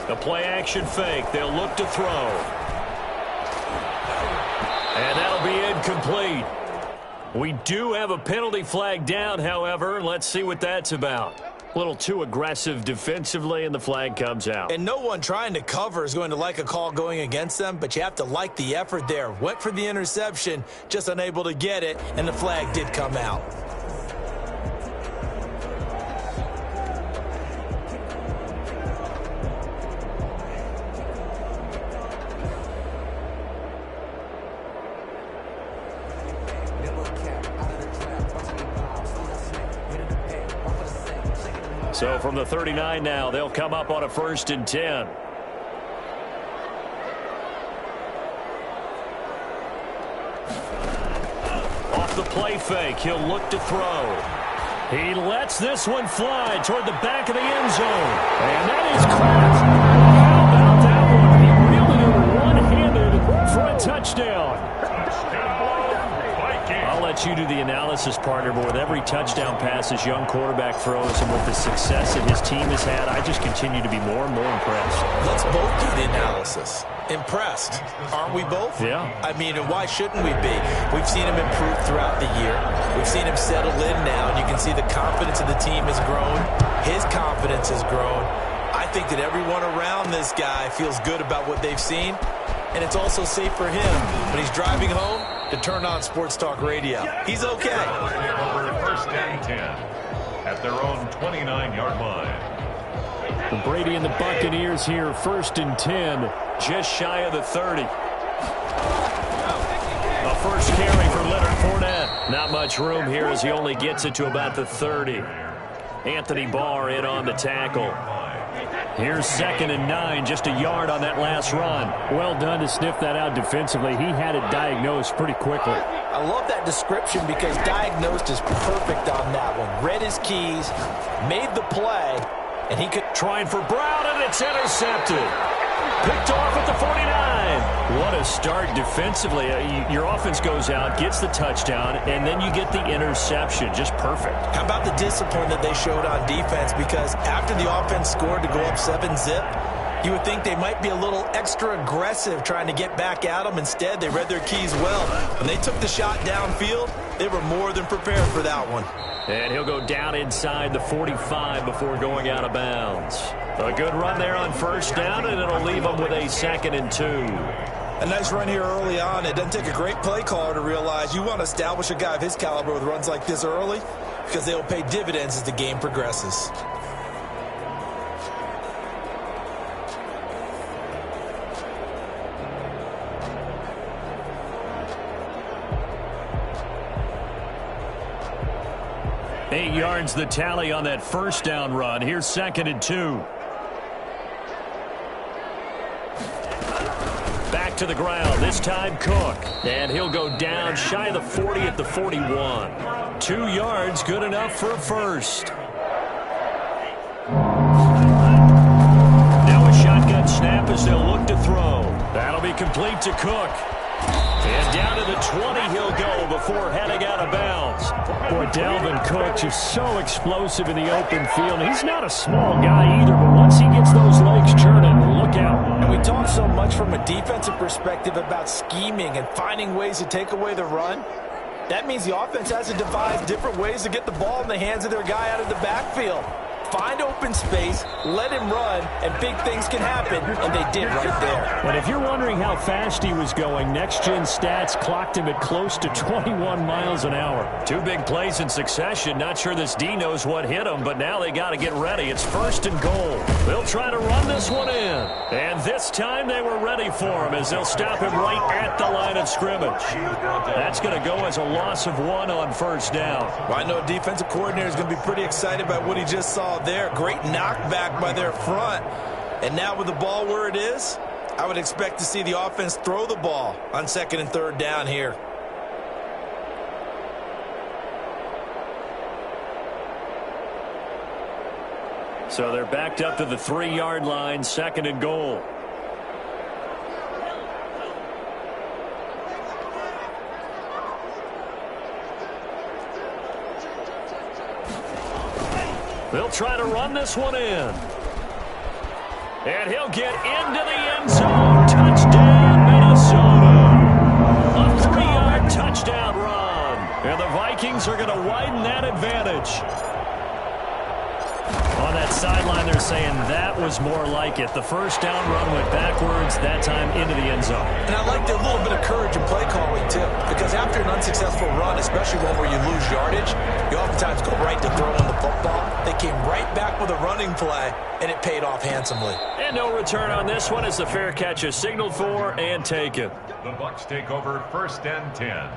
The play action fake. They'll look to throw. And that'll be incomplete. We do have a penalty flag down, however. Let's see what that's about. A little too aggressive defensively, and the flag comes out. And no one trying to cover is going to like a call going against them, but you have to like the effort there. Went for the interception, just unable to get it, and the flag did come out. So from the 39 now, they'll come up on a 1st and 10. Off the play fake, he'll look to throw. He lets this one fly toward the back of the end zone. And that is caught. How about that one? He reeled it over one-handed for a touchdown. I'll let you do the analysis, partner, but with every touchdown pass his young quarterback throws and with the success that his team has had, I just continue to be more and more impressed. Let's both do the analysis. Impressed. Aren't we both? Yeah. I mean, and why shouldn't we be? We've seen him improve throughout the year. We've seen him settle in now, and you can see the confidence of the team has grown. His confidence has grown. I think that everyone around this guy feels good about what they've seen, and it's also safe for him when he's driving home to turn on Sports Talk Radio. He's okay. Over 1st and 10 at their own 29-yard line. Brady and the Buccaneers here, 1st and 10, just shy of the 30. A first carry for Leonard Fournette. Not much room here as he only gets it to about the 30. Anthony Barr in on the tackle. Here's 2nd and 9, just a yard on that last run. Well done to sniff that out defensively. He had it diagnosed pretty quickly. I love that description because diagnosed is perfect on that one. Read his keys, made the play, and he could... Trying for Brown, and it's intercepted. Picked off at the 49. What a start defensively. Your offense goes out, gets the touchdown, and then you get the interception. Just perfect. How about the discipline that they showed on defense? Because after the offense scored to go up 7-zip, you would think they might be a little extra aggressive trying to get back at them. Instead, they read their keys well. When they took the shot downfield, they were more than prepared for that one. And he'll go down inside the 45 before going out of bounds. A good run there on 1st down, and it'll leave them with a 2nd and 2. A nice run here early on. It doesn't take a great play caller to realize you want to establish a guy of his caliber with runs like this early because they will pay dividends as the game progresses. Eight yards the tally on that 1st down run. Here's 2nd and 2. Back to the ground. This time Cook. And he'll go down shy of the 40 at the 41. 2 yards, good enough for a first. Now a shotgun snap as they'll look to throw. That'll be complete to Cook. And down to the 20 he'll go before heading out of bounds. Boy, Dalvin Cook just so explosive in the open field. He's not a small guy either, but once he gets those legs churning, look out. And we talk so much from a defensive perspective about scheming and finding ways to take away the run. That means the offense has to devise different ways to get the ball in the hands of their guy out of the backfield. Find open space, let him run, and big things can happen, and they did right there. But if you're wondering how fast he was going, Next Gen Stats clocked him at close to 21 miles an hour. 2 big plays in succession. Not sure this D knows what hit him, but now they got to get ready. It's 1st and goal. They'll try to run this one in. And this time they were ready for him as they'll stop him right at the line of scrimmage. That's going to go as a loss of 1 on 1st down. Well, I know defensive coordinator is going to be pretty excited about what he just saw there. Great knockback by their front. And now with the ball where it is, I would expect to see the offense throw the ball on 2nd and 3rd down here. So they're backed up to the 3-yard line, 2nd and goal. They'll try to run this one in. And he'll get into the end zone. Touchdown, Minnesota. A 3-yard touchdown run. And the Vikings are going to widen that advantage. On that sideline, they're saying that was more like it. The first down run went backwards, that time into the end zone. And I like a little bit of courage in play calling, too, because after an unsuccessful run, especially one where you lose yardage, you oftentimes go right to throwing the football. They came right back with a running play, and it paid off handsomely. And no return on this one as the fair catch is signaled for and taken. The Bucs take over 1st and 10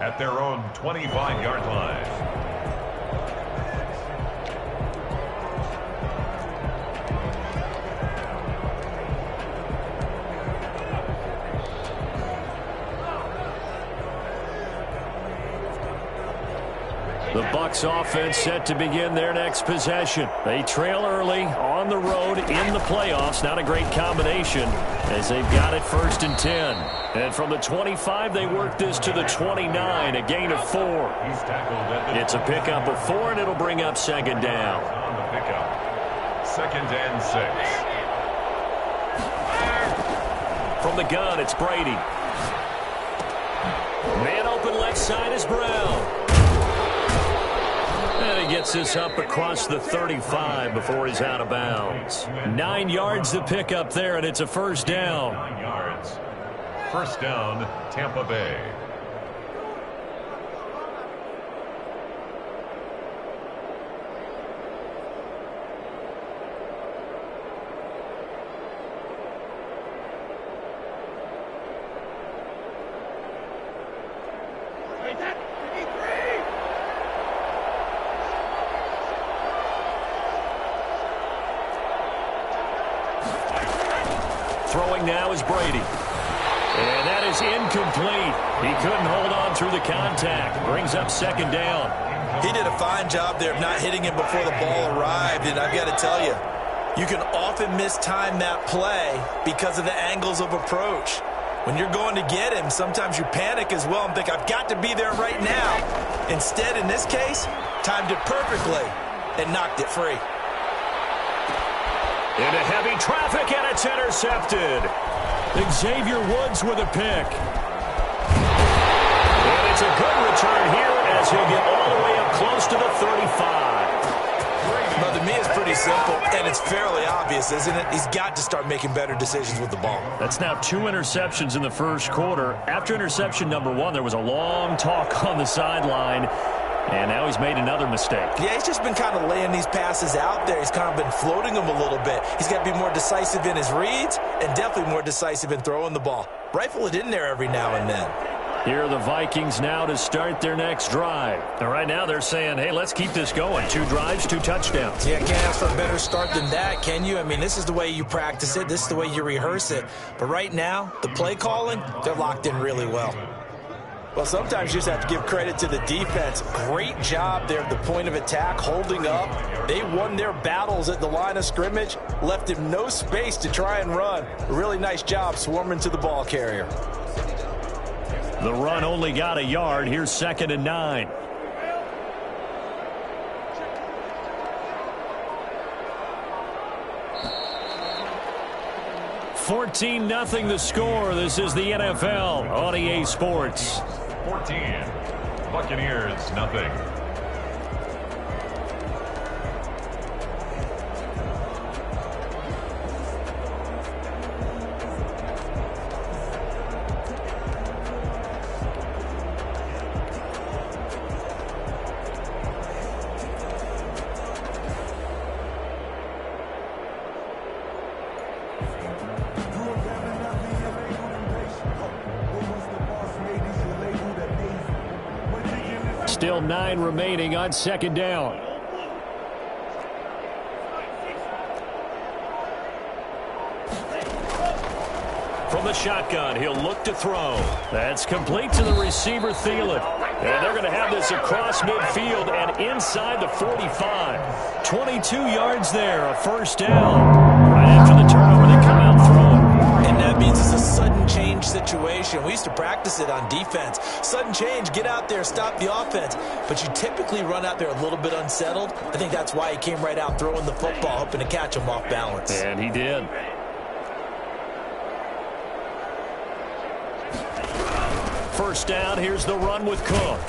at their own 25-yard line. The Bucs offense set to begin their next possession. They trail early on the road in the playoffs. Not a great combination as they've got it 1st and 10. And from the 25, they work this to the 29, a gain of 4. It's a pickup of 4, and it'll bring up 2nd down. On the pickup, 2nd and 6. From the gun, it's Brady. Man open left side is Brown. And he gets this up across the 35 before he's out of bounds. 9 yards to pick up there, and it's a 1st down. 9 yards. 1st down, Tampa Bay. Throwing now is Brady. And that is incomplete. He couldn't hold on through the contact. Brings up 2nd down. He did a fine job there of not hitting him before the ball arrived, and I've got to tell you, you can often mistime that play because of the angles of approach. When you're going to get him, sometimes you panic as well and think, I've got to be there right now. Instead, in this case, timed it perfectly and knocked it free. Into heavy traffic, and it's intercepted. Xavier Woods with a pick. And it's a good return here as he'll get all the way up close to the 35. Well, to me, it's pretty simple, and it's fairly obvious, isn't it? He's got to start making better decisions with the ball. That's now 2 interceptions in the first quarter. After interception number 1, there was a long talk on the sideline. And now he's made another mistake. Yeah, he's just been kind of laying these passes out there. He's kind of been floating them a little bit. He's got to be more decisive in his reads and definitely more decisive in throwing the ball. Rifle it in there every now and then. Here are the Vikings now to start their next drive. And right now they're saying, hey, let's keep this going. 2 drives, 2 touchdowns. Yeah, can't ask for a better start than that, can you? I mean, this is the way you practice it. This is the way you rehearse it. But right now, the play calling, they're locked in really well. Well, sometimes you just have to give credit to the defense. Great job there at the point of attack, holding up. They won their battles at the line of scrimmage, left him no space to try and run. A really nice job swarming to the ball carrier. The run only got a yard. Here's 2nd and 9. (14-0) the score. This is the NFL on EA Sports. 14. Buccaneers, nothing. Still 9 remaining on 2nd down. From the shotgun, he'll look to throw. That's complete to the receiver, Thielen. And they're going to have this across midfield and inside the 45. 22 yards there, a 1st down. Right after the turnover, they come out throwing. And that means it's a sudden change change situation. We used to practice it on defense. Sudden change, get out there, stop the offense. But you typically run out there a little bit unsettled. I think that's why he came right out throwing the football, hoping to catch him off balance. And he did. First down, here's the run with Cook.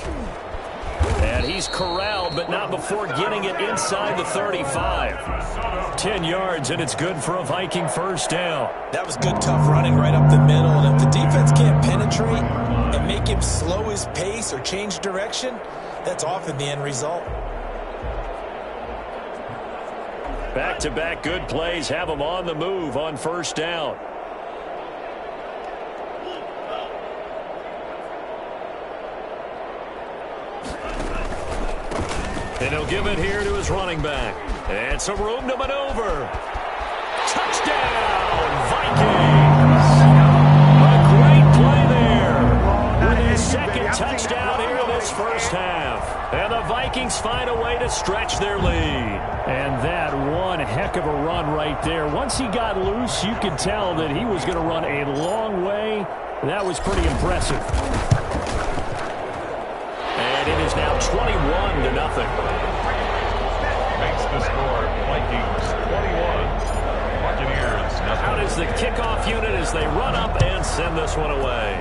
And he's corralled, but not before getting it inside the 35. 10 yards, and it's good for a Viking first down. That was good, tough running right up the middle. And if the defense can't penetrate and make him slow his pace or change direction, that's often the end result. Back-to-back good plays have him on the move on first down. And he'll give it here to his running back. And some room to maneuver. Touchdown, Vikings! A great play there. With his second touchdown here in this first half. And the Vikings find a way to stretch their lead. And that one heck of a run right there. Once he got loose, you could tell that he was going to run a long way. That was pretty impressive. And it is now 21-0. Makes the score Vikings 21, Buccaneers nothing. Out is the kickoff unit as they run up and send this one away.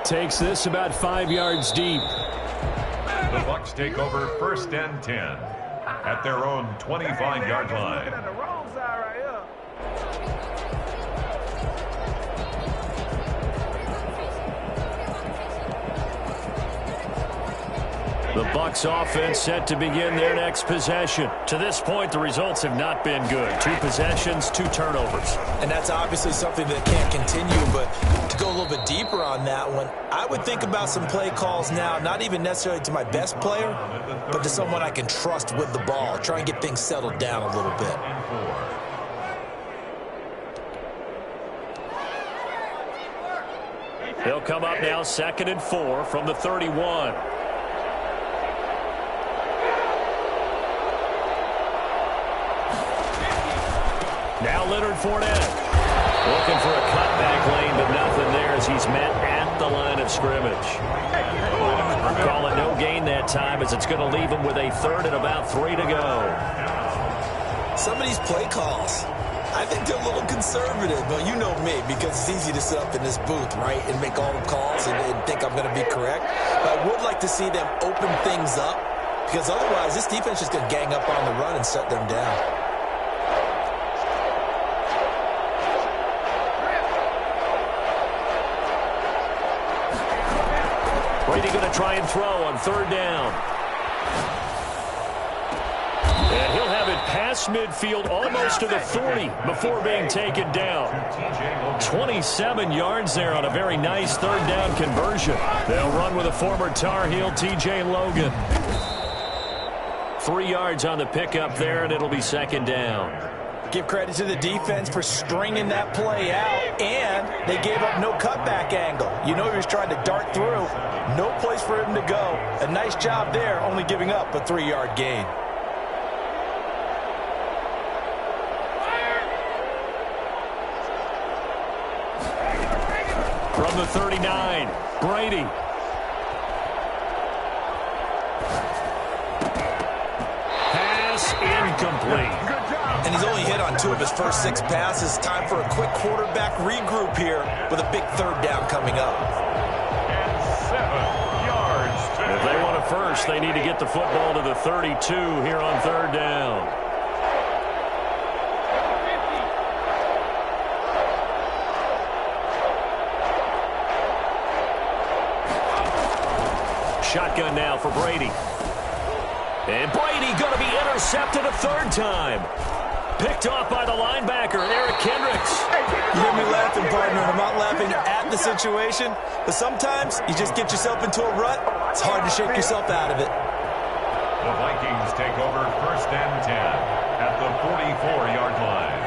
Takes this about 5 yards deep. The Bucs take over first and 10 at their own 25-yard line. The Bucs offense set to begin their next possession. To this point, the results have not been good. 2 possessions, 2 turnovers. And that's obviously something that can't continue, but to go a little bit deeper on that one, I would think about some play calls now, not even necessarily to my best player, but to someone I can trust with the ball. Try and get things settled down a little bit. They'll come up now 2nd and 4 from the 31. Now Leonard Fournette looking for a cutback lane, but nothing there as he's met at the line of scrimmage. Call it no gain that time as it's going to leave him with a 3rd and about 3 to go. Some of these play calls, I think they're a little conservative, but you know me, because it's easy to sit up in this booth, right, and make all the calls and think I'm going to be correct. But I would like to see them open things up, because otherwise this defense is going to gang up on the run and shut them down. Brady going to try and throw on 3rd down. And he'll have it past midfield almost to the 40 before being taken down. 27 yards there on a very nice 3rd down conversion. They'll run with a former Tar Heel, T.J. Logan. 3 yards on the pickup there, and it'll be 2nd down. Give credit to the defense for stringing that play out, and they gave up no cutback angle. You know he was trying to dart through. No place for him to go. A nice job there, only giving up a 3-yard gain. From the 39, Brady. Pass incomplete. And he's only hit on 2 of his first 6 passes. Time for a quick quarterback regroup here with a big 3rd down coming up. And 7 yards. If they want a first, they need to get the football to the 32 here on 3rd down. Shotgun now for Brady. And Brady going to be intercepted a 3rd time. Picked off by the linebacker, Eric Kendricks. You hear me laughing, partner, and I'm not laughing at the situation, but sometimes you just get yourself into a rut. It's hard to shake yourself out of it. The Vikings take over first and 10 at the 44-yard line.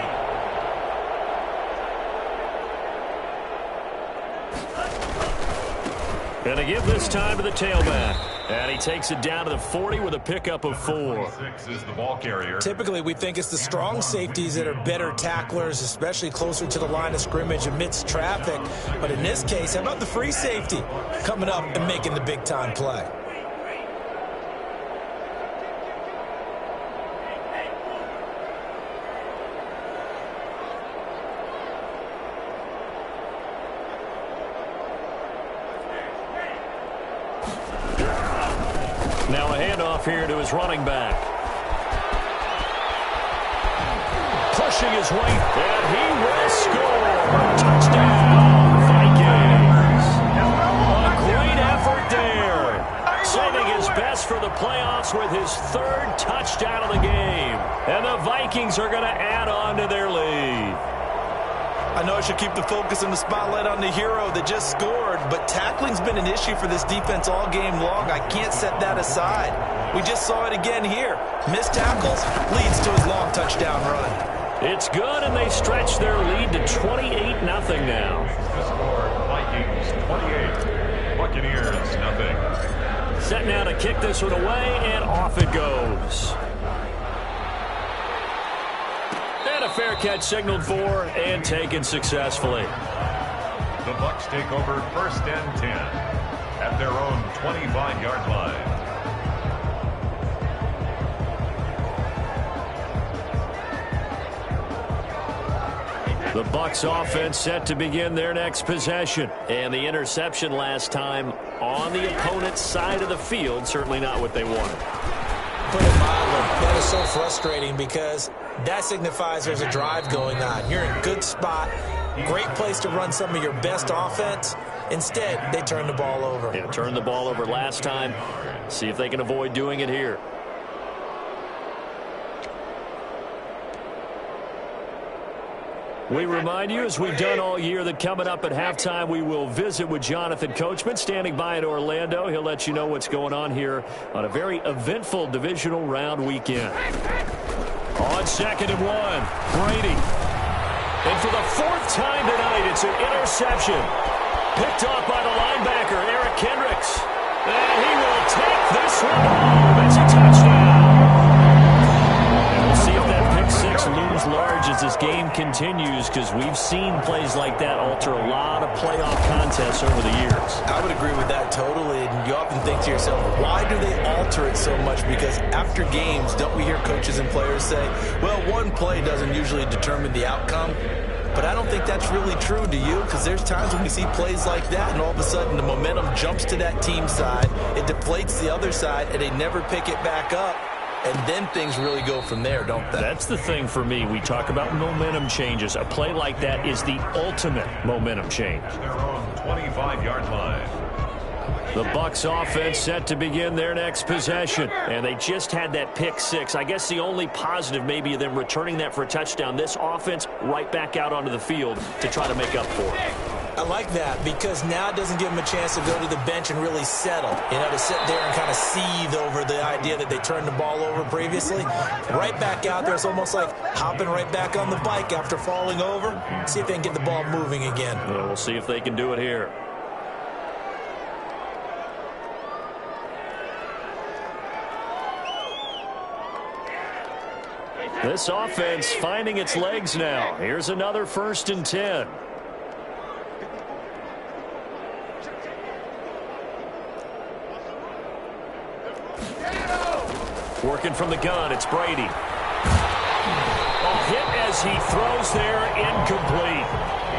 And they give this time to the tailback. And he takes it down to the 40 with a pickup of 4. 6 is the ball carrier. Typically, we think it's the strong safeties that are better tacklers, especially closer to the line of scrimmage amidst traffic. But in this case, how about the free safety coming up and making the big-time play? Now a handoff here to his running back. Pushing his way, and he will score. Touchdown, Vikings. A great effort there. Saving his best for the playoffs with his 3rd touchdown of the game. And the Vikings are going to add on to their lead. I know I should keep the focus and the spotlight on the hero that just scored, but tackling's been an issue for this defense all game long. I can't set that aside. We just saw it again here. Missed tackles leads to his long touchdown run. It's good, and they stretch their lead to 28-0 now. The score, Vikings 28, Buccaneers nothing. Set now to kick this one away, and off it goes. And a fair catch signaled for and taken successfully. The Bucs take over 1st and 10 at their own 25-yard line. The Bucs offense set to begin their next possession. And the interception last time on the opponent's side of the field, certainly not what they wanted. Put it mildly, that is so frustrating because that signifies there's a drive going on. You're in a good spot, great place to run some of your best offense. Instead, they turn the ball over. Yeah, turned the ball over last time. See if they can avoid doing it here. We remind you, as we've done all year, that coming up at halftime, we will visit with Jonathan Coachman, standing by in Orlando. He'll let you know what's going on here on a very eventful divisional round weekend. On 2nd and 1, Brady. And for the 4th time tonight, it's an interception. Picked off by the linebacker, Eric Kendricks. And he will take this one home. It's a touchdown. And we'll see if that pick 6 looms large as this game continues, because we've seen plays like that alter a lot of playoff contests over the years. I would agree with that totally. And you often think to yourself, why do they alter it so much? Because after games, don't we hear coaches and players say, well, one play doesn't usually determine the outcome? But I don't think that's really true, do you? Because there's times when we see plays like that, and all of a sudden the momentum jumps to that team side, it deflates the other side, and they never pick it back up. And then things really go from there, don't they? That's the thing for me. We talk about momentum changes. A play like that is the ultimate momentum change. At their own 25-yard line. The Bucs offense set to begin their next possession. And they just had that pick 6. I guess the only positive maybe of them returning that for a touchdown. This offense right back out onto the field to try to make up for it. I like that because now it doesn't give them a chance to go to the bench and really settle. You know, to sit there and kind of seethe over the idea that they turned the ball over previously. Right back out there. It's almost like hopping right back on the bike after falling over. See if they can get the ball moving again. Well, we'll see if they can do it here. This offense finding its legs now. Here's another 1st and 10. Working from the gun, it's Brady. A hit as he throws there, incomplete.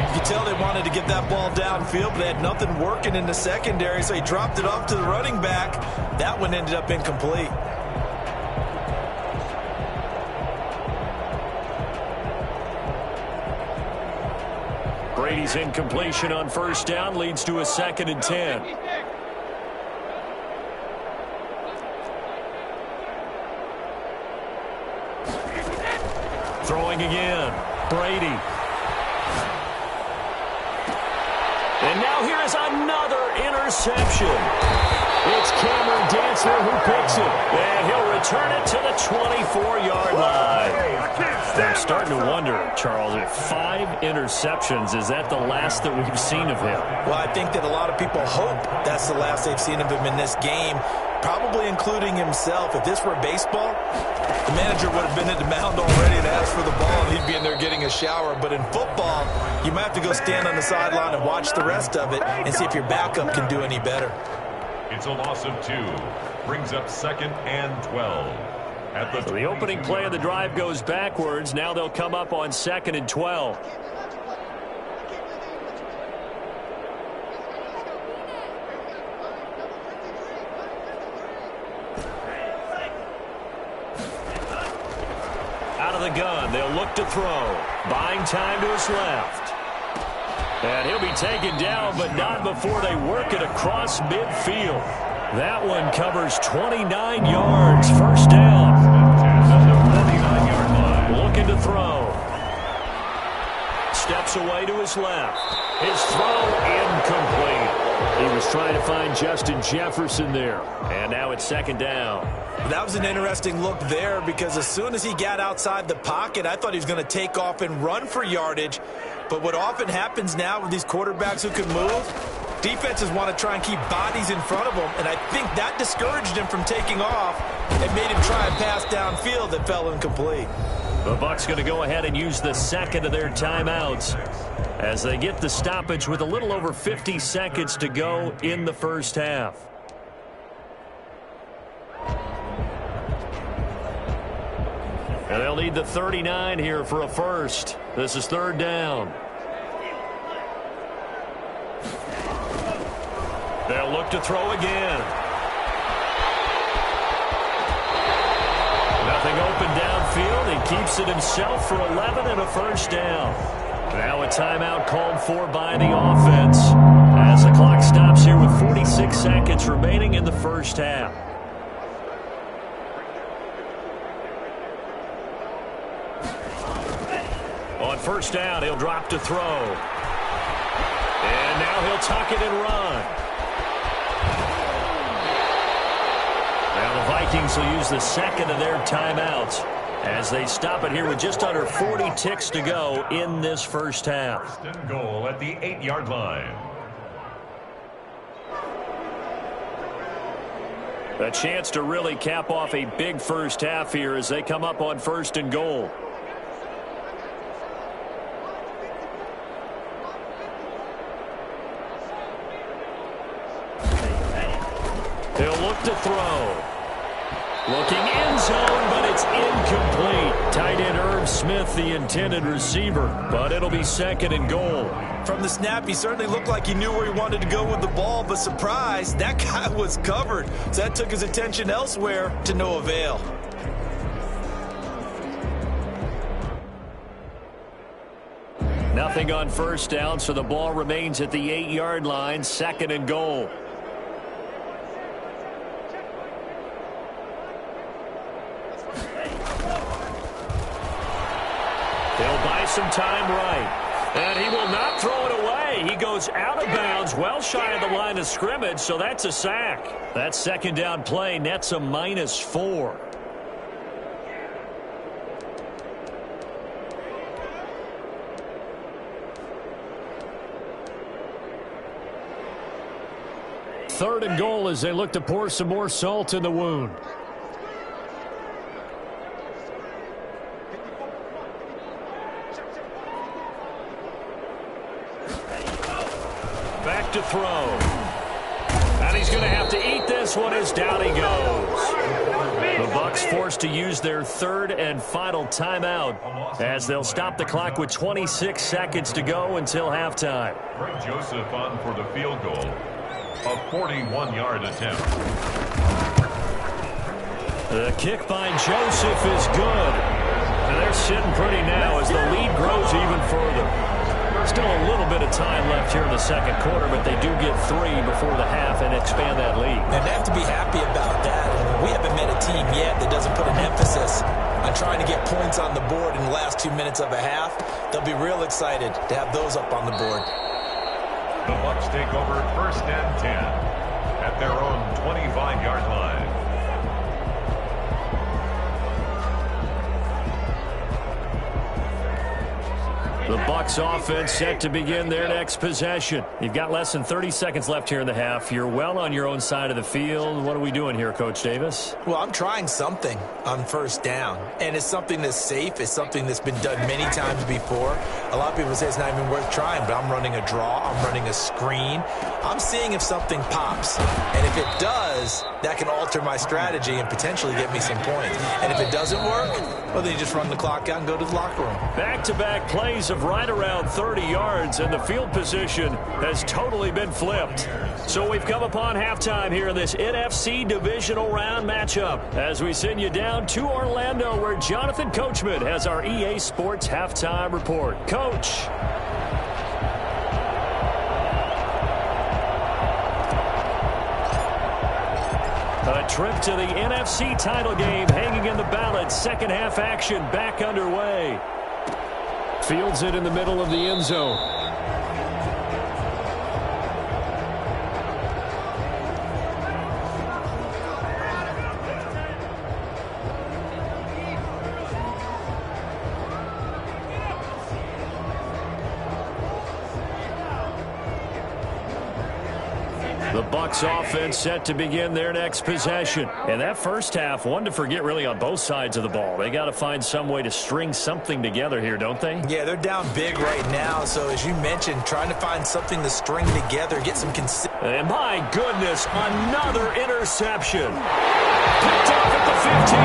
You could tell they wanted to get that ball downfield, but they had nothing working in the secondary, so he dropped it off to the running back. That one ended up incomplete. Brady's incompletion on 1st down leads to a 2nd and 10. Throwing again. Brady. And now here is another interception. It's Cameron Dantzler who picks it. And he'll return it to the 24-yard line. I'm starting to wonder, Charles, if 5 interceptions, is that the last that we've seen of him? Well, I think that a lot of people hope that's the last they've seen of him in this game. probably including himself. If this were baseball, the manager would have been at the mound already and asked for the ball, and he'd be in there getting a shower. But in football, you might have to go stand on the sideline and watch the rest of it and see if your backup can do any better. It's a loss of 2. Brings up 2nd and 12. So the opening play of the drive goes backwards. Now they'll come up on 2nd and 12. Out of the gun, they'll look to throw. Buying time to his left. And he'll be taken down, but not before they work it across midfield. That one covers 29 yards. First down. Looking to throw. Steps away to his left. His throw incomplete. He was trying to find Justin Jefferson there. And now it's 2nd down. That was an interesting look there because as soon as he got outside the pocket, I thought he was going to take off and run for yardage. But what often happens now with these quarterbacks who can move, defenses want to try and keep bodies in front of them, and I think that discouraged him from taking off and made him try a pass downfield that fell incomplete. The Bucs going to go ahead and use the second of their timeouts as they get the stoppage with a little over 50 seconds to go in the first half. And they'll need the 39 here for a first. This is 3rd down. They'll look to throw again. Nothing open downfield. He keeps it himself for 11 and a first down. Now a timeout called for by the offense as the clock stops here with 46 seconds remaining in the first half. On first down, he'll drop to throw. And now he'll tuck it and run. Now the Vikings will use the second of their timeouts as they stop it here with just under 40 ticks to go in this first half. 1st and goal at the 8-yard line. A chance to really cap off a big first half here as they come up on 1st and goal. He'll look to throw. Looking end zone, but it's incomplete. Tight end Irv Smith, the intended receiver, but it'll be 2nd and goal. From the snap, he certainly looked like he knew where he wanted to go with the ball, but surprise, that guy was covered. So that took his attention elsewhere to no avail. Nothing on first down, so the ball remains at the 8-yard line, 2nd and goal. They'll buy some time right. And he will not throw it away. He goes out of bounds, well shy of the line of scrimmage, so that's a sack. That 2nd down play nets a -4. Third and goal as they look to pour some more salt in the wound. Back to throw. And he's going to have to eat this one as down he goes. The Bucs forced to use their 3rd and final timeout as they'll stop the clock with 26 seconds to go until halftime. Greg Joseph on for the field goal. A 41-yard attempt. The kick by Joseph is good. And they're sitting pretty now as the lead grows even further. Still a little bit of time left here in the 2nd quarter, but they do get 3 before the half and expand that lead. And they have to be happy about that. We haven't met a team yet that doesn't put an emphasis on trying to get points on the board in the last 2 minutes of a half. They'll be real excited to have those up on the board. The Bucs take over 1st and 10 at their own 25-yard line. The Bucs Bucs offense set to begin their next possession. You've got less than 30 seconds left here in the half. You're well on your own side of the field. What are we doing here, Coach Davis? Well, I'm trying something on first down, and it's something that's safe. It's something that's been done many times before. A lot of people say it's not even worth trying, but I'm running a draw. I'm running a screen. I'm seeing if something pops, and if it does, that can alter my strategy and potentially get me some points. And if it doesn't work, well, then you just run the clock out and go to the locker room. Back-to-back plays of right around 30 yards, and the field position has totally been flipped. So we've come upon halftime here in this NFC divisional round matchup as we send you down to Orlando, where Jonathan Coachman has our EA Sports halftime report. Coach. A trip to the NFC title game hanging in the balance. Second half action back underway. Fields it in the middle of the end zone. The Bucs offense set to begin their next possession. And that first half, one to forget really on both sides of the ball. They got to find some way to string something together here, don't they? Yeah, they're down big right now. So as you mentioned, trying to find something to string together, get some consistency. And my goodness, another interception. Picked off at the 15.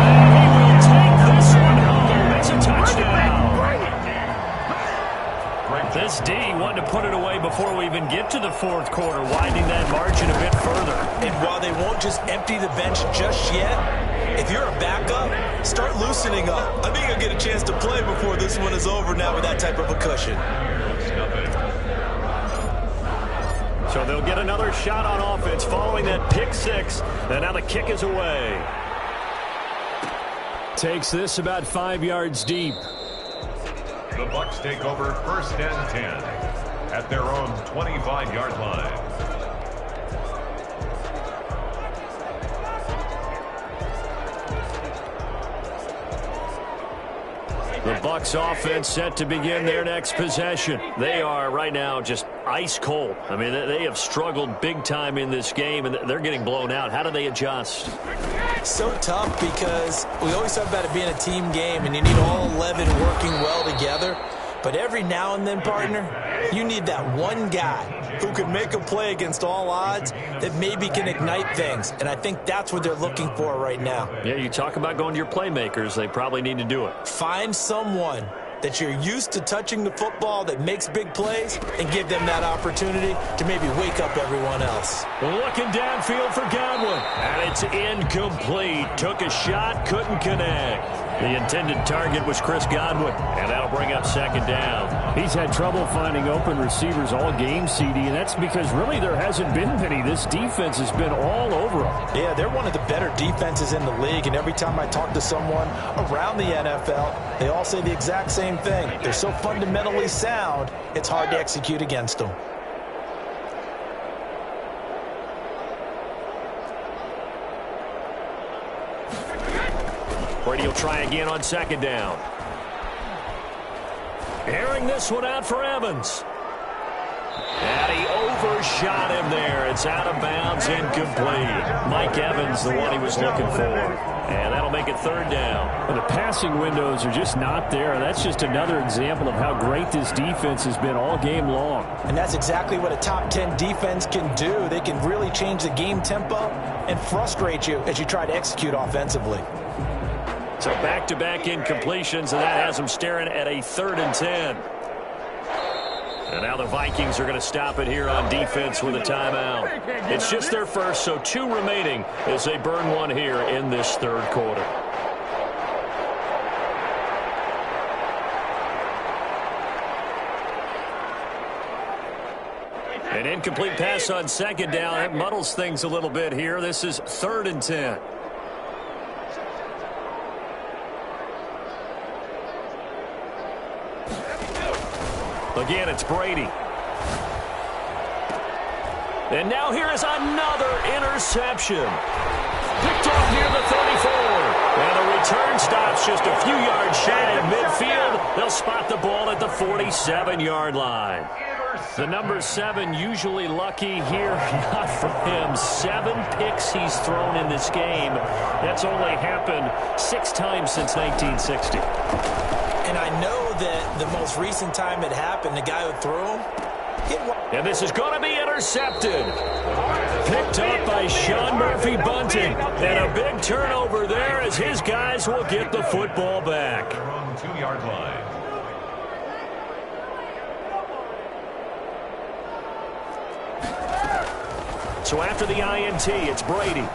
And he will take this one home. It's a touchdown. This D wanted to put it away before we even get to the fourth quarter, widening that margin a bit further. And while they won't just empty the bench just yet, if you're a backup, start loosening up. I think you'll get a chance to play before this one is over now with that type of a cushion. So they'll get another shot on offense following that pick six. And now the kick is away. Takes this about 5 yards deep. The Bucs take over first and 10 at their own 25-yard line. The Bucs offense set to begin their next possession. They are right now just ice cold. I mean, they have struggled big time in this game, and they're getting blown out. How do they adjust? So tough because we always talk about it being a team game, and you need all 11 working well together. But every now and then, partner, you need that one guy who can make a play against all odds that maybe can ignite things. And I think that's what they're looking for right now. Yeah, you talk about going to your playmakers. They probably need to do it. Find someone that you're used to touching the football that makes big plays and give them that opportunity to maybe wake up everyone else. Looking downfield for Godwin, and it's incomplete. Took a shot, couldn't connect. The intended target was Chris Godwin, and that'll bring up second down. He's had trouble finding open receivers all game, CD, and that's because really there hasn't been many. This defense has been all over them. Yeah, they're one of the better defenses in the league, and every time I talk to someone around the NFL, they all say the exact same thing. They're so fundamentally sound, it's hard to execute against them. Brady will try again on second down. Airing this one out for Evans. And he overshot him there. It's out of bounds, incomplete. Mike Evans, the one he was looking for. And that'll make it third down. Well, the passing windows are just not there. That's just another example of how great this defense has been all game long. And that's exactly what a top 10 defense can do. They can really change the game tempo and frustrate you as you try to execute offensively. So back-to-back incompletions, and that has them staring at a 3rd and 10. And now the Vikings are going to stop it here on defense with a timeout. It's just their first, so 2 remaining as they burn one here in this 3rd quarter. An incomplete pass on second down. That muddles things a little bit here. This is 3rd and 10. Again, it's Brady. And now here is another interception. Picked off near the 34. And the return stop It's just a few yards shy of midfield. They'll spot the ball at the 47-yard line. The number 7 usually lucky here. Not for him. 7 picks he's thrown in this game. That's only happened 6 times since 1960. And I know that the most recent time it happened, the guy who threw him hit one. And this is going to be intercepted. Picked up by Sean Murphy Bunting. And a big turnover there as his guys will get the football back. Their own 2-yard line. So after the INT, it's Brady.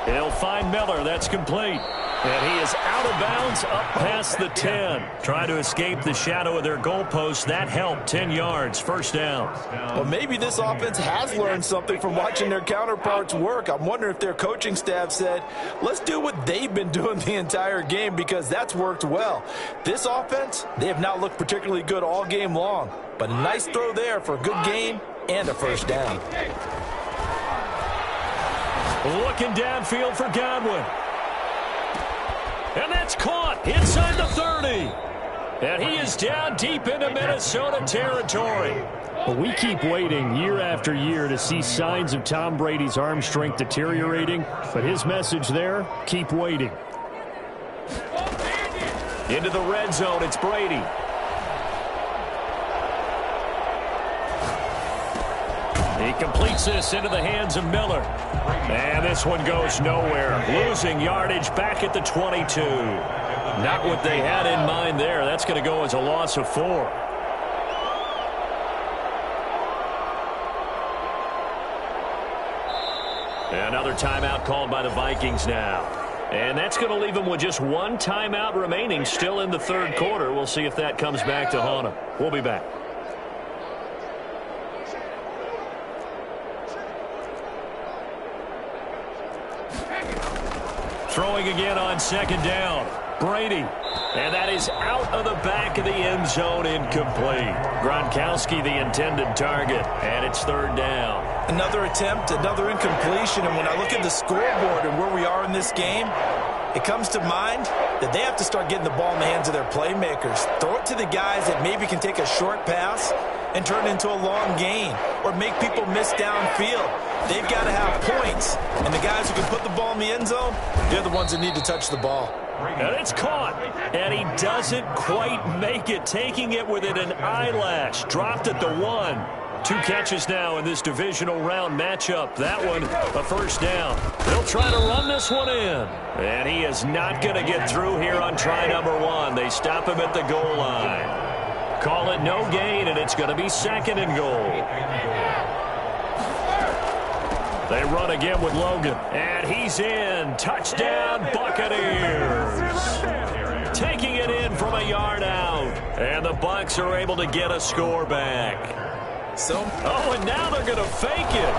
He'll find Miller. That's complete. And he is out of bounds up past the 10. Trying to escape the shadow of their goalpost. That helped. 10 yards. First down. Well, maybe this offense has learned something from watching their counterparts work. I'm wondering if their coaching staff said, let's do what they've been doing the entire game, because that's worked well. This offense, they have not looked particularly good all game long. But a nice throw there for a good gain and a first down. Looking downfield for Godwin. And that's caught inside the 30. And he is down deep into Minnesota territory. But we keep waiting year after year to see signs of Tom Brady's arm strength deteriorating. But his message there, keep waiting. Into the red zone, it's Brady. He completes this into the hands of Miller. And this one goes nowhere. Losing yardage back at the 22. Not what they had in mind there. That's going to go as a loss of 4. Another timeout called by the Vikings now. And that's going to leave them with just 1 timeout remaining still in the third quarter. We'll see if that comes back to haunt them. We'll be back. Throwing again on second down. Brady. And that is out of the back of the end zone, incomplete. Gronkowski the intended target, and it's third down. Another attempt, another incompletion, and when I look at the scoreboard and where we are in this game, it comes to mind that they have to start getting the ball in the hands of their playmakers. Throw it to the guys that maybe can take a short pass and turn it into a long gain or make people miss downfield. They've got to have points, and the guys who can put the ball in the end zone, they're the ones that need to touch the ball. And it's caught, and he doesn't quite make it, taking it within an eyelash. Dropped at the 1. 2 catches now in this divisional round matchup. That one, a first down. They'll try to run this one in. And he is not going to get through here on try number 1. They stop him at the goal line. Call it no gain, and it's going to be second and goal. They run again with Logan. And he's in. Touchdown, Buccaneers. Taking it in from a yard out. And the Bucs are able to get a score back. And now they're going to fake it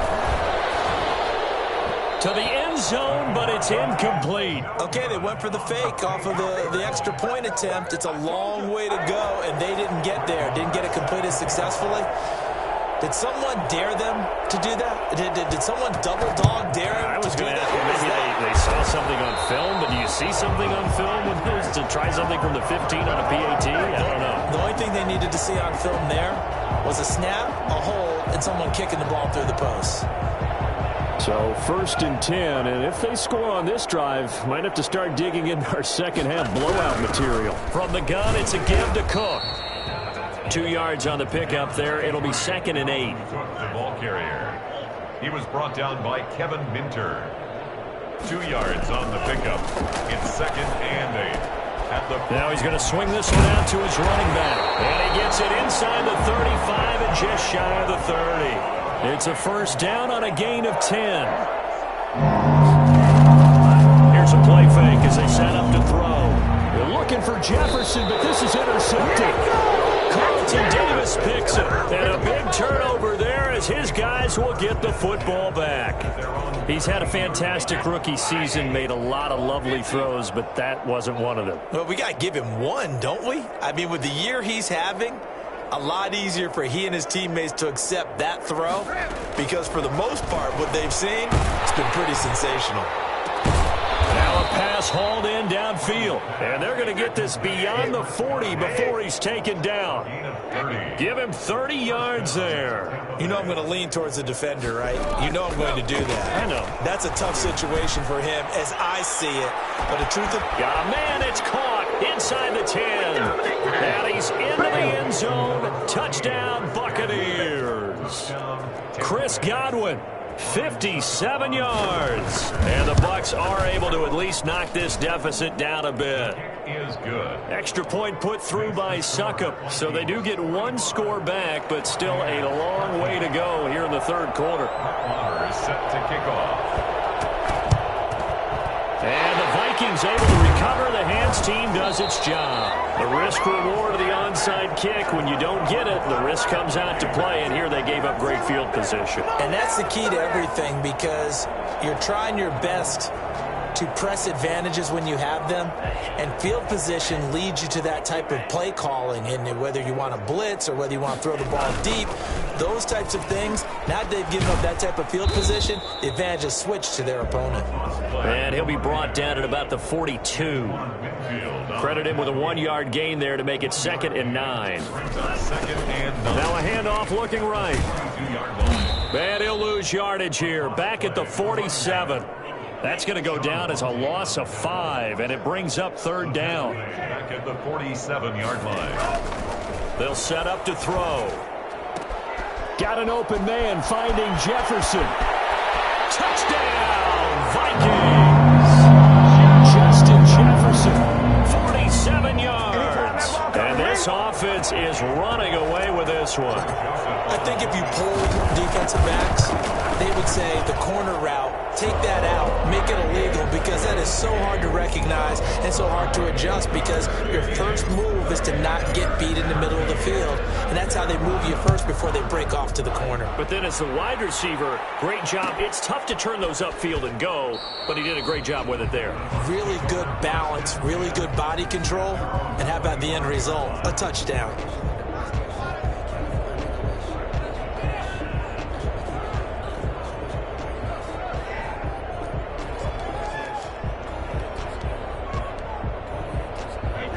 to the end zone, but it's incomplete. Okay, they went for the fake off of the extra point attempt. It's a long way to go, and they didn't get there. Didn't get it completed successfully. Did someone dare them to do that? Did someone double dog dare them? I was going to ask you, maybe they saw something on film, but do you see something on film with this to try something from the 15 on a PAT? I don't know. The only thing they needed to see on film there was a snap, a hold, and someone kicking the ball through the post. So 1st and 10, and if they score on this drive, might have to start digging in our second half blowout material. From the gun, it's a give to Cook. 2 yards on the pickup there. It'll be 2nd and 8. The ball carrier. He was brought down by Kevin Minter. 2 yards on the pickup. It's 2nd and 8. Now he's going to swing this one out to his running back. And he gets it inside the 35 and just shy of the 30. It's a first down on a gain of 10. Here's a play fake as they set up to throw. They're looking for Jefferson, but this is intercepted. Carlton Davis picks it. And a big turnover there as his guys will get the football back. He's had a fantastic rookie season, made a lot of lovely throws, but that wasn't one of them. Well, we got to give him one, don't we? I mean, with the year he's having, a lot easier for he and his teammates to accept that throw because for the most part, what they've seen, it's been pretty sensational. Now a pass pass hauled in downfield. And they're going to get this beyond the 40 before he's taken down. Give him 30 yards there. You know I'm going to lean towards the defender, right? You know I'm going to do that. I know. That's a tough situation for him as I see it. But the truth of... Got a man. It's caught inside the 10. And he's into the end zone. Touchdown, Buccaneers. Chris Godwin, 57 yards. And the Bucs are able to at least knock this deficit down a bit. Is good. Extra point put through by Succop. So they do get one score back, but still a long way to go here in the third quarter. Connor is set to kick off. And the Vikings able to recover. The hands team does its job. The risk reward of the onside kick. When you don't get it, the risk comes out to play, and here they gave up great field position. And that's the key to everything, because you're trying your best to press advantages when you have them, and field position leads you to that type of play calling. And whether you want to blitz or whether you want to throw the ball deep, those types of things, now that they've given up that type of field position, the advantage is switched to their opponent. And he'll be brought down at about the 42. Credit him with a 1-yard gain there to make it 2nd and 9. Now a handoff looking right. And he'll lose yardage here. Back at the 47. That's going to go down as a loss of 5, and it brings up 3rd down. Back at the 47-yard line. They'll set up to throw. Got an open man finding Jefferson. Touchdown, Vikings! Justin Jefferson, 47 yards. And this offense is running away with this one. I think if you polled defensive backs, they would say the corner route, take that out, make it illegal, because that is so hard to recognize and so hard to adjust, because your first move is to not get beat in the middle of the field, and that's how they move you first before they break off to the corner. But then as the wide receiver, great job. It's tough to turn those upfield and go, but he did a great job with it there. Really good balance, really good body control, and how about the end result? A touchdown.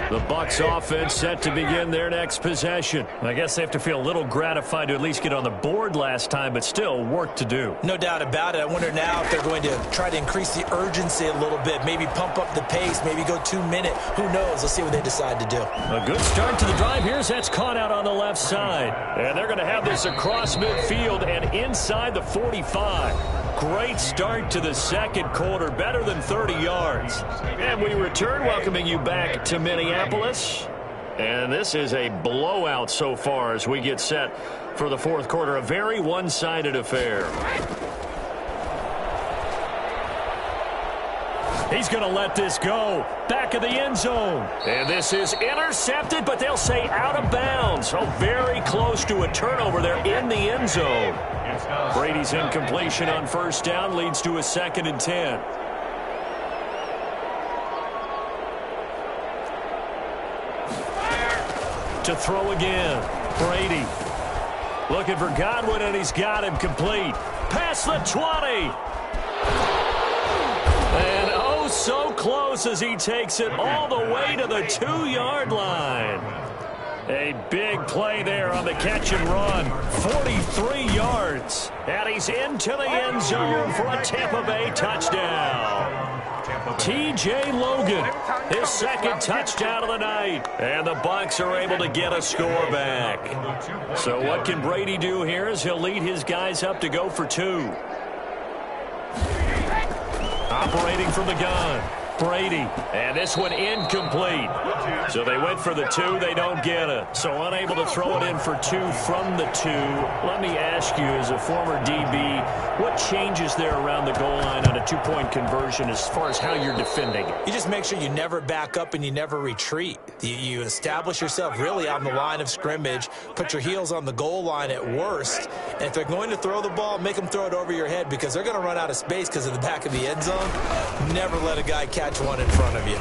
The Bucs offense set to begin their next possession. I guess they have to feel a little gratified to at least get on the board last time, but still work to do. No doubt about it. I wonder now if they're going to try to increase the urgency a little bit, maybe pump up the pace, maybe go 2-minute. Who knows? Let's see what they decide to do. A good start to the drive. Here's that's caught out on the left side. And they're going to have this across midfield and inside the 45. Great start to the second quarter, better than 30 yards. And we return, welcoming you back to Minneapolis. And this is a blowout so far as we get set for the fourth quarter. A very one-sided affair. He's going to let this go. Back of the end zone. And this is intercepted, but they'll say out of bounds. Oh, very close to a turnover there in the end zone. Brady's incompletion on first down leads to a 2nd and 10. To throw again. Brady looking for Godwin, and he's got him complete. Past the 20. And oh, so close as he takes it all the way to the 2-yard line. A big play there on the catch and run. 43 yards. And he's into the end zone for a Tampa Bay touchdown. T.J. Logan, his 2nd touchdown of the night. And the Bucs are able to get a score back. So what can Brady do here is he'll lead his guys up to go for 2. Operating from the gun. Brady, and this one incomplete. So they went for the 2, they don't get it. So unable to throw it in for 2 from the 2. Let me ask you, as a former DB, what changes there around the goal line on a 2-point conversion as far as how you're defending it? You just make sure you never back up and you never retreat. You establish yourself really on the line of scrimmage, put your heels on the goal line at worst, and if they're going to throw the ball, make them throw it over your head, because they're going to run out of space because of the back of the end zone. Never let a guy catch one in front of you.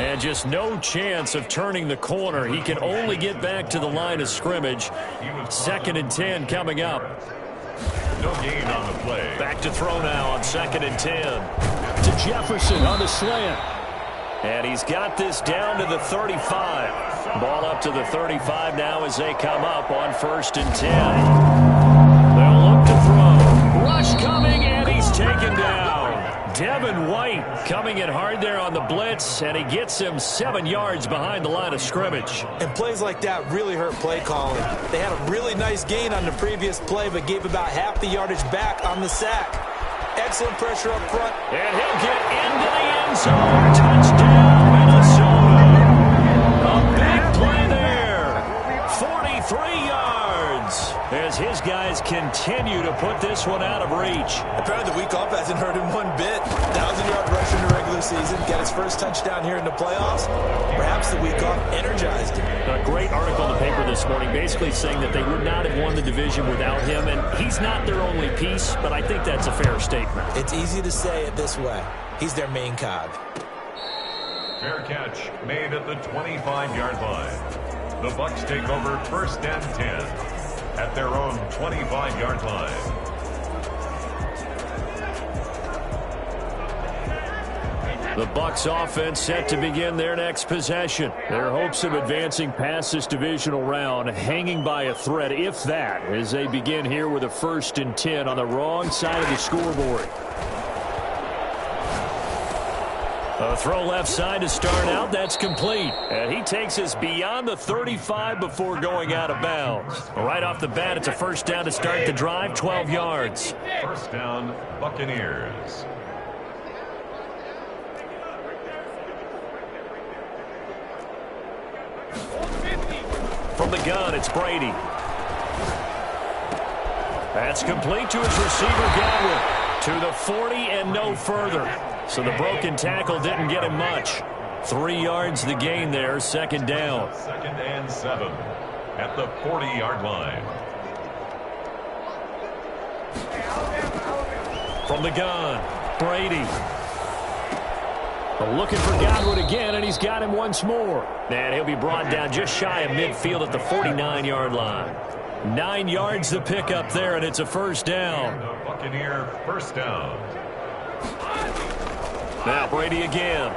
And just no chance of turning the corner. He can only get back to the line of scrimmage. 2nd and 10 coming up. No gain on the play. Back to throw now on 2nd and 10. To Jefferson on the slant. And he's got this down to the 35. Ball up to the 35 now as they come up on 1st and 10. They'll look to throw. Rush coming, and he's taken down. Devin White coming in hard there on the blitz, and he gets him 7 yards behind the line of scrimmage. And plays like that really hurt play calling. They had a really nice gain on the previous play, but gave about half the yardage back on the sack. Excellent pressure up front. And he'll get into the end zone. Touchdown, Minnesota. A big play there. 43 yards as his guys continue to put this one out of reach. Apparently the week off hasn't hurt him one bit. 1,000-yard rush in the regular season. Got his first touchdown here in the playoffs. Perhaps the week off energized him. A great article in the paper this morning basically saying that they would not have won the division without him, and he's not their only piece, but I think that's a fair statement. It's easy to say it this way. He's their main cog. Fair catch made at the 25-yard line. The Bucs take over 1st and 10 at their own 25-yard line. The Bucs offense set to begin their next possession. Their hopes of advancing past this divisional round hanging by a thread, if that, as they begin here with a 1st and 10 on the wrong side of the scoreboard. A throw left side to start out. That's complete. And he takes us beyond the 35 before going out of bounds. Right off the bat, it's a 1st down to start the drive, 12 yards. 1st down, Buccaneers. From the gun, it's Brady. That's complete to his receiver, Godwin. To the 40 and no further. So the broken tackle didn't get him much. 3 yards the gain there, 2nd down. 2nd and 7 at the 40-yard line. From the gun, Brady. Looking for Godwin again, and he's got him once more. And he'll be brought down just shy of midfield at the 49-yard line. 9 yards the pickup there, and it's a 1st down. The Buccaneer 1st down. Now Brady again.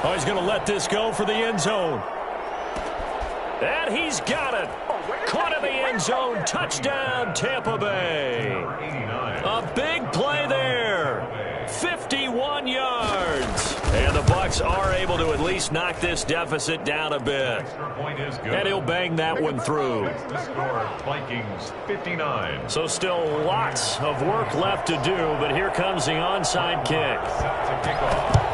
Oh, he's going to let this go for the end zone. And he's got it. Caught in the end zone. Touchdown, Tampa Bay. A big play there. 51 yards. And the Bucs are able to at least knock this deficit down a bit. Extra point is good. And he'll bang that one through. The score, Vikings 59. So still lots of work left to do, but here comes the onside kick. Set to kick off.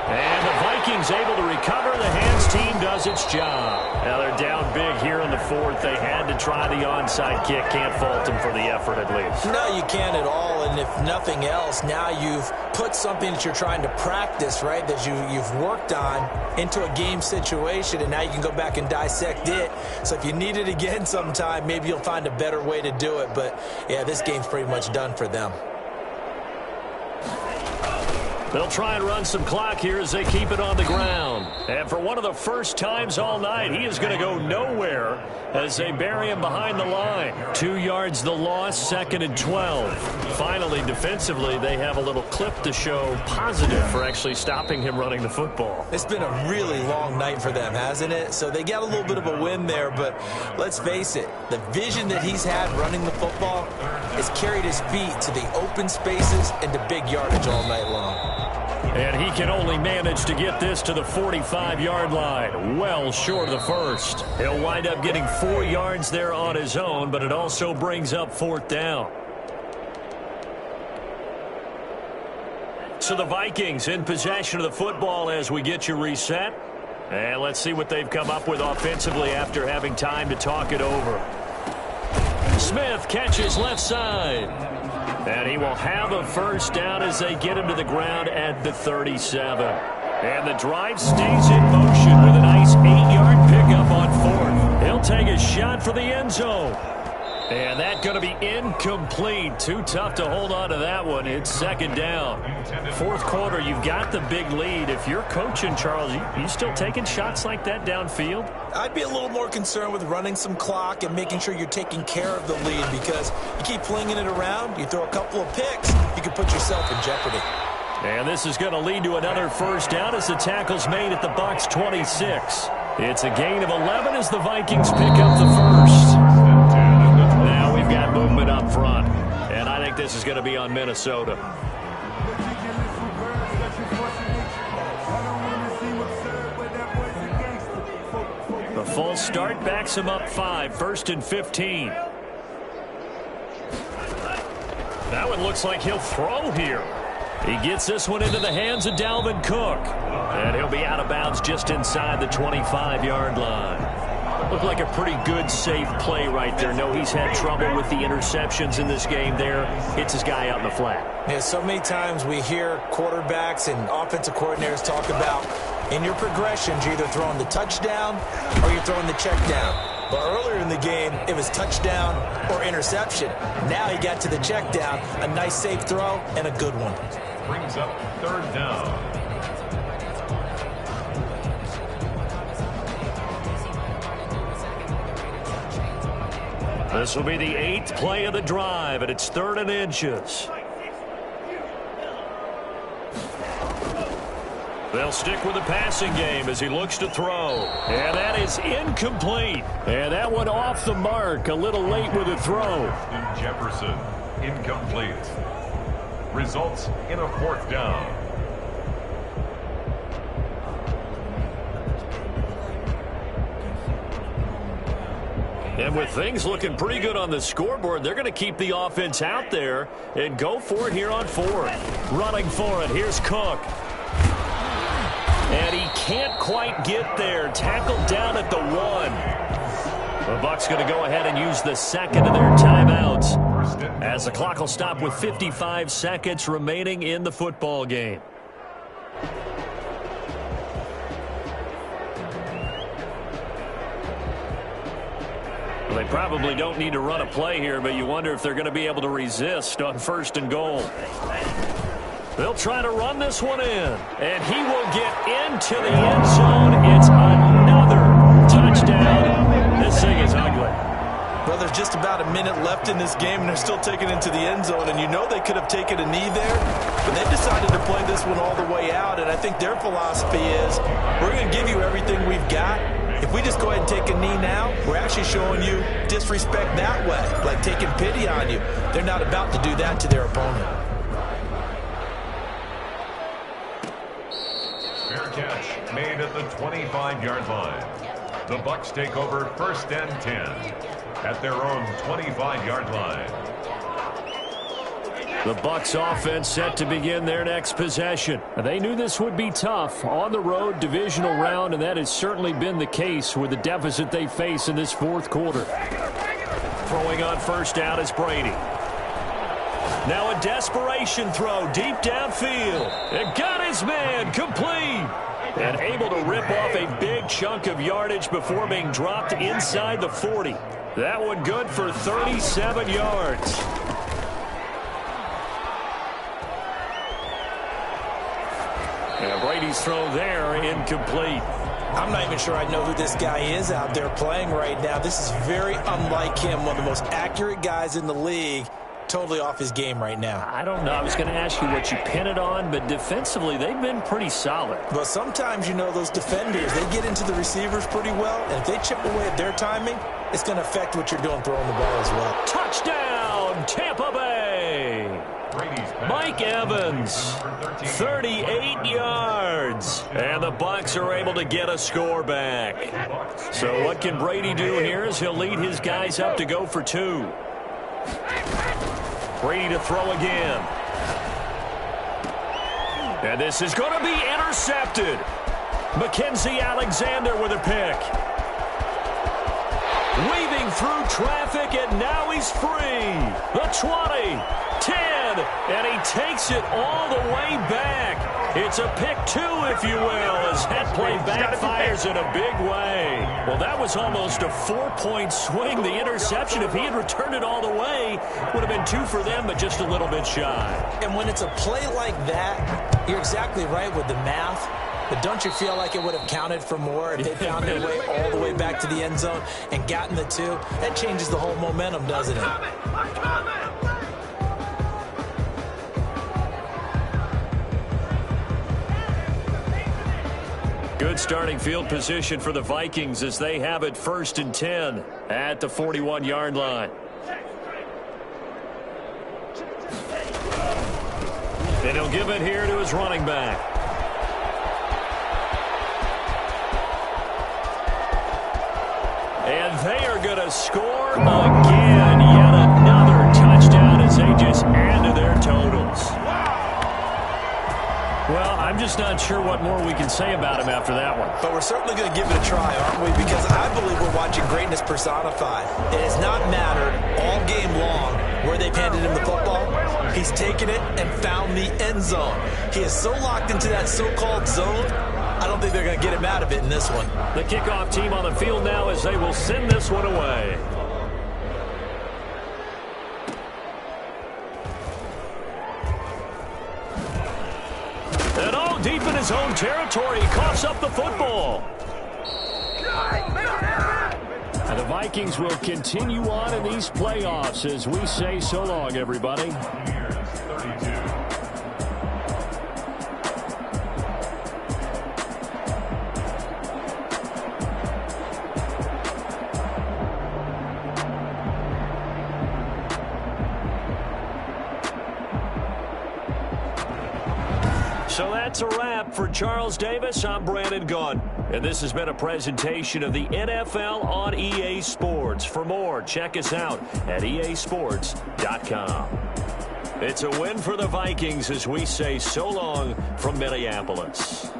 And the Vikings able to recover. The hands team does its job. Now they're down big here in the 4th. They had to try the onside kick. Can't fault them for the effort at least. No, you can't at all. And if nothing else, now you've put something that you're trying to practice, right, that you've worked on into a game situation, and now you can go back and dissect it. So if you need it again sometime, maybe you'll find a better way to do it. But, yeah, this game's pretty much done for them. They'll try and run some clock here as they keep it on the ground. And for one of the first times all night, he is going to go nowhere as they bury him behind the line. 2 yards the loss, 2nd and 12. Finally, defensively, they have a little clip to show positive for actually stopping him running the football. It's been a really long night for them, hasn't it? So they got a little bit of a win there, but let's face it, the vision that he's had running the football has carried his feet to the open spaces and to big yardage all night long. And he can only manage to get this to the 45-yard line, well short of the 1st. He'll wind up getting 4 yards there on his own, but it also brings up 4th down. So the Vikings in possession of the football as we get you reset. And let's see what they've come up with offensively after having time to talk it over. Smith catches left side. And he will have a 1st down as they get him to the ground at the 37. And the drive stays in motion with a nice 8-yard pickup on 4th. He'll take a shot for the end zone. And that's going to be incomplete. Too tough to hold on to that one. It's 2nd down. 4th quarter, you've got the big lead. If you're coaching, Charles, you still taking shots like that downfield? I'd be a little more concerned with running some clock and making sure you're taking care of the lead, because you keep flinging it around, you throw a couple of picks, you can put yourself in jeopardy. And this is going to lead to another first down as the tackle's made at the Bucs 26. It's a gain of 11 as the Vikings pick up the first. Now we've got movement up front. And I think this is going to be on Minnesota. The full start backs him up 5, 1st and 15. That one looks like he'll throw here. He gets this one into the hands of Dalvin Cook. And he'll be out of bounds just inside the 25-yard line. Looked like a pretty good, safe play right there. No, he's had trouble with the interceptions in this game there. Hits his guy out in the flat. Yeah, so many times we hear quarterbacks and offensive coordinators talk about in your progressions, you're either throwing the touchdown or you're throwing the check down. But earlier in the game, it was touchdown or interception. Now he got to the check down, a nice safe throw, and a good one. Brings up 3rd down. This will be the 8th play of the drive, and it's 3rd and inches. They'll stick with the passing game as he looks to throw. And that is incomplete. And that one off the mark, a little late with the throw. Jefferson, incomplete. Results in a 4th down. And with things looking pretty good on the scoreboard, they're going to keep the offense out there and go for it here on 4th. Running for it, here's Cook. And he can't quite get there. Tackled down at the 1. The Bucs going to go ahead and use the second of their timeouts as the clock will stop with 55 seconds remaining in the football game. Well, they probably don't need to run a play here, but you wonder if they're going to be able to resist on 1st and goal. They'll try to run this one in, and he will get into the end zone. It's another touchdown. This thing is ugly. Well, there's just about a minute left in this game, and they're still taking it to the end zone. And you know they could have taken a knee there, but they decided to play this one all the way out. And I think their philosophy is, we're going to give you everything we've got. If we just go ahead and take a knee now, we're actually showing you disrespect that way, like taking pity on you. They're not about to do that to their opponent. Fair catch made at the 25-yard line. The Bucs take over 1st and 10 at their own 25-yard line. The Bucs offense set to begin their next possession. They knew this would be tough on the road divisional round, and that has certainly been the case with the deficit they face in this 4th quarter. Throwing on 1st down is Brady. Now a desperation throw deep downfield. And got his man complete. And able to rip off a big chunk of yardage before being dropped inside the 40. That one good for 37 yards. And Brady's throw there incomplete. I'm not even sure I know who this guy is out there playing right now. This is very unlike him, one of the most accurate guys in the league. Totally off his game right now. I don't know. I was going to ask you what you pin it on, but defensively, they've been pretty solid. Well, sometimes, you know, those defenders, they get into the receivers pretty well, and if they chip away at their timing, it's going to affect what you're doing throwing the ball as well. Touchdown, Tampa Bay! Mike Evans, 38 yards, and the Bucs are able to get a score back. So what can Brady do here as he'll lead his guys up to go for 2. Brady to throw again. And this is going to be intercepted. Mackenzie Alexander with a pick. Weaving through traffic, and now he's free. The 20, 10, and he takes it all the way back. It's a pick 2, if you will, as that play backfires in a big way. Well, that was almost a 4-point swing. The interception, if he had returned it all the way, would have been 2 for them, but just a little bit shy. And when it's a play like that, you're exactly right with the math. But don't you feel like it would have counted for more if they found their way all the way back to the end zone and gotten the 2? That changes the whole momentum, doesn't it? Good starting field position for the Vikings as they have it 1st and 10 at the 41-yard line. And he'll give it here to his running back. And they are going to score again. Yet another touchdown as they just add to their totals. Well, I'm just not sure what more we can say about him after that one. But we're certainly going to give it a try, aren't we? Because I believe we're watching greatness personified. It has not mattered all game long where they've handed him the football. He's taken it and found the end zone. He is so locked into that so-called zone, I don't think they're going to get him out of it in this one. The kickoff team on the field now as they will send this one away. And all deep in his own territory, he coughs up the football. And the Vikings will continue on in these playoffs as we say so long, everybody. So that's a wrap for Charles Davis. I'm Brandon Gunn. And this has been a presentation of the NFL on EA Sports. For more, check us out at easports.com. It's a win for the Vikings as we say so long from Minneapolis.